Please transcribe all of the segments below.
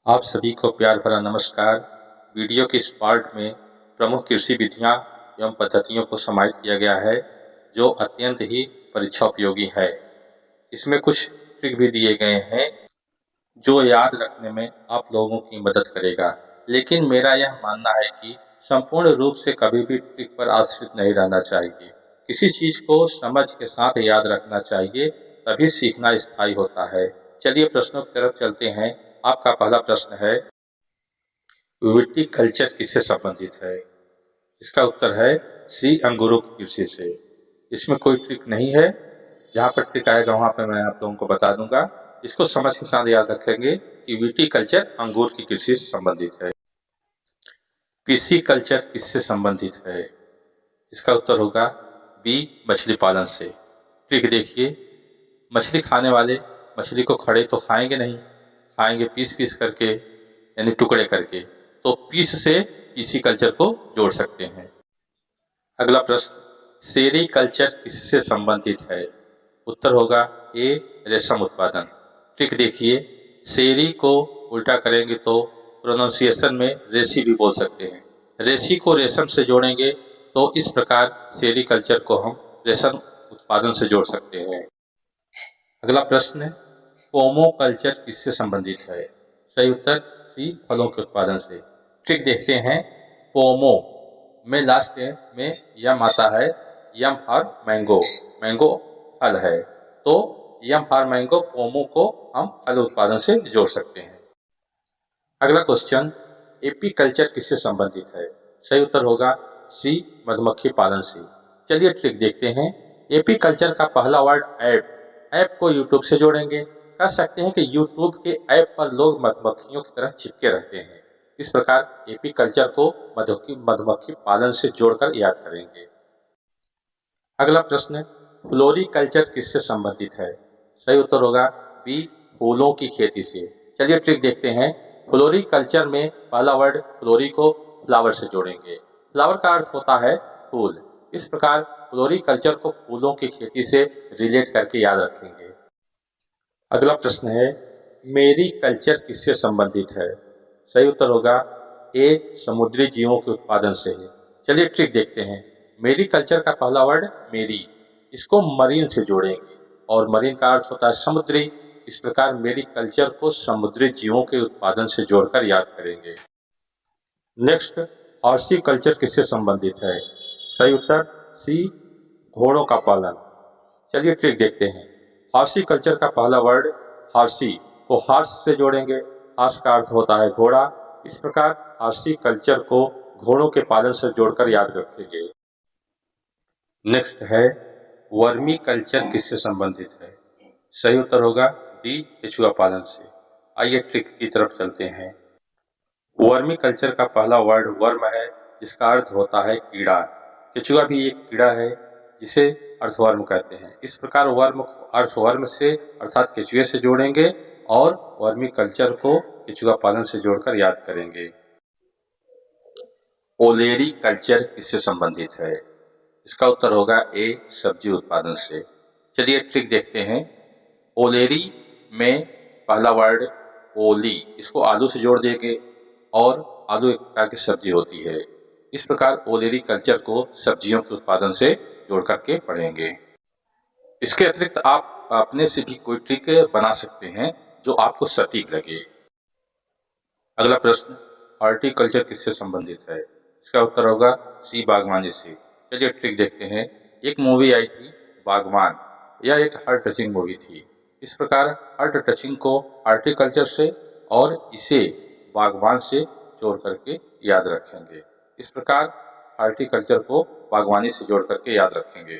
आप सभी को प्यार भरा नमस्कार। वीडियो के इस पार्ट में प्रमुख कृषि विधियां एवं पद्धतियों को समाहित किया गया है जो अत्यंत ही परीक्षा उपयोगी है। इसमें कुछ ट्रिक भी दिए गए हैं जो याद रखने में आप लोगों की मदद करेगा। लेकिन मेरा यह मानना है कि संपूर्ण रूप से कभी भी ट्रिक पर आश्रित नहीं रहना चाहिए। किसी चीज को समझ के साथ याद रखना चाहिए, तभी सीखना स्थायी होता है। चलिए प्रश्नों की तरफ चलते हैं। आपका पहला प्रश्न है, विटिकल्चर किससे संबंधित है? इसका उत्तर है सी, अंगूरों की कृषि से। इसमें कोई ट्रिक नहीं है। जहाँ पर ट्रिक आएगा वहाँ पर मैं आप लोगों को बता दूंगा। इसको समझ के साथ याद रखेंगे कि विटिकल्चर अंगूर की कृषि से संबंधित है। पिसीकल्चर किससे संबंधित है? इसका उत्तर होगा बी, मछली पालन से। ट्रिक देखिए, मछली खाने वाले मछली को खड़े तो खाएंगे नहीं, खाएंगे पीस पीस करके, यानी टुकड़े करके। तो पीस से पिसीकल्चर को जोड़ सकते हैं। अगला प्रश्न, सेरीकल्चर किससे संबंधित है? उत्तर होगा ए, रेशम उत्पादन। ट्रिक देखिए, सेरी को उल्टा करेंगे तो प्रोनाउंसिएशन में रेसी भी बोल सकते हैं। रेसी को रेशम से जोड़ेंगे तो इस प्रकार सेरीकल्चर को हम रेशम उत्पादन से जोड़ सकते हैं। अगला प्रश्न, पोमोकल्चर किससे संबंधित है? सही उत्तर सी, फलों के उत्पादन से। ट्रिक देखते हैं, पोमो में लास्ट में यम आता है, यम फॉर मैंगो, मैंगो फल है, तो यम फॉर मैंगो, पोमो को हम फल उत्पादन से जोड़ सकते हैं। अगला क्वेश्चन, एपीकल्चर किससे संबंधित है? सही उत्तर होगा सी, मधुमक्खी पालन से। चलिए ट्रिक देखते हैं। एपीकल्चर का पहला वर्ड ऐप, ऐप को यूट्यूब से जोड़ेंगे। कह सकते हैं कि यूट्यूब के ऐप पर लोग मधुमक्खियों की तरह चिपके रहते हैं। इस प्रकार एपीकल्चर को मधुमक्खी पालन से जोड़कर याद करेंगे। अगला प्रश्न, फ्लोरिकल्चर किससे संबंधित है? सही उत्तर होगा बी, फूलों की खेती से। चलिए ट्रिक देखते हैं। फ्लोरिकल्चर में पहला वर्ड फ्लोरी को फ्लावर से जोड़ेंगे। फ्लावर का अर्थ होता है फूल। इस प्रकार फ्लोरिकल्चर को फूलों की खेती से रिलेट करके याद रखेंगे। अगला प्रश्न है, मेरीकल्चर किससे संबंधित है? सही उत्तर होगा ए, समुद्री जीवों के उत्पादन से है। चलिए ट्रिक देखते हैं। मेरीकल्चर का पहला वर्ड मेरी, इसको मरीन से जोड़ेंगे और मरीन का अर्थ होता है समुद्री। इस प्रकार मेरीकल्चर को समुद्री जीवों के उत्पादन से जोड़कर याद करेंगे। नेक्स्ट, हॉर्टिकल्चर किससे संबंधित है? सही उत्तर सी, घोड़ों का पालन। चलिए ट्रिक देखते हैं। हॉर्टिकल्चर का पहला वर्ड हॉर्सी को हॉर्स से जोड़ेंगे। हॉर्स का अर्थ होता है घोड़ा। इस प्रकार हॉर्टिकल्चर को घोड़ों के पालन से जोड़कर याद रखेंगे। नेक्स्ट है, वर्मी कल्चर किससे संबंधित है? सही उत्तर होगा डी, केचुआ पालन से। आइए ट्रिक की तरफ चलते हैं। वर्मी कल्चर का पहला वर्ड वर्म है, जिसका अर्थ होता है कीड़ा। केचुआ भी एक कीड़ा है जिसे अर्थवर्म कहते हैं। इस प्रकार वर्म अर्थवर्म से अर्थात केचुए से जोड़ेंगे और वर्मी कल्चर को केचुआ पालन से जोड़कर याद करेंगे। ओलेरी कल्चर किससे संबंधित है? इसका उत्तर होगा ए, सब्जी उत्पादन से। चलिए ट्रिक देखते हैं। ओलेरी में पहला वर्ड ओली, इसको आलू से जोड़ देंगे और आलू एक प्रकार की सब्जी होती है। इस प्रकार ओलेरी कल्चर को सब्जियों के उत्पादन से जोड़ करके पढ़ेंगे। इसके अतिरिक्त आप अपने से भी कोई ट्रिक बना सकते हैं जो आपको सटीक लगे। अगला प्रश्न, हॉर्टिकल्चर किससे संबंधित है? इसका उत्तर होगा सी, बागवानी से। चलिए ट्रिक देखते हैं। एक मूवी आई थी बागवान, यह एक हार्ट टचिंग मूवी थी। इस प्रकार हार्ट टचिंग को हॉर्टिकल्चर से और इसे बागवान से जोड़ करके याद रखेंगे। इस प्रकार हॉर्टिकल्चर को बागवानी से जोड़ करके याद रखेंगे।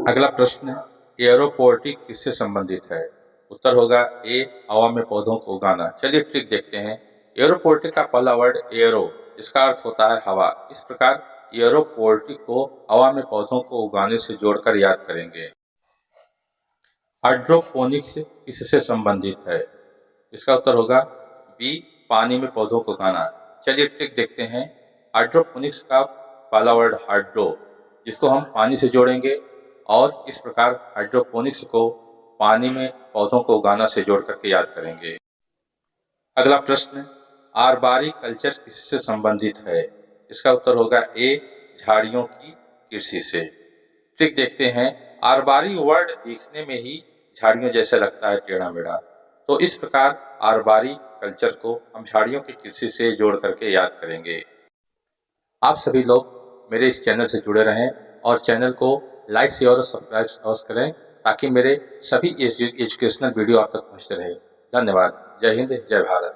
अगला प्रश्न, एरोपोर्टिक किससे संबंधित है? उत्तर होगा ए, हवा में पौधों को उगाना। चलिए ट्रिक देखते हैं। एरोपोर्टिक का पहला वर्ड एरो, इसका अर्थ होता है हवा। इस प्रकार एरोपोर्टिक को हवा में पौधों को उगाने से जोड़कर याद करेंगे। हाइड्रोपोनिक्स किससे संबंधित है? इसका उत्तर होगा बी, पानी में पौधों को उगाना। चलिए ट्रिक देखते हैं। हाइड्रोपोनिक्स का पहला वर्ड हाइड्रो, जिसको हम पानी से जोड़ेंगे और इस प्रकार हाइड्रोपोनिक्स को पानी में पौधों को उगाना से जोड़ करके याद करेंगे। अगला प्रश्न, आरबारी कल्चर किससे संबंधित है? इसका उत्तर होगा ए, झाड़ियों की कृषि से। ट्रिक देखते हैं, आरबारी वर्ड देखने में ही झाड़ियों जैसे लगता है, टेढ़ा मेढ़ा, तो इस प्रकार आरबारी कल्चर को हम झाड़ियों की कृषि से जोड़ करके याद करेंगे। आप सभी लोग मेरे इस चैनल से जुड़े रहें और चैनल को लाइक शेयर और सब्सक्राइब अवश्य करें ताकि मेरे सभी एजुकेशनल वीडियो आप तक पहुंचते रहे। धन्यवाद। जय हिंद, जय भारत।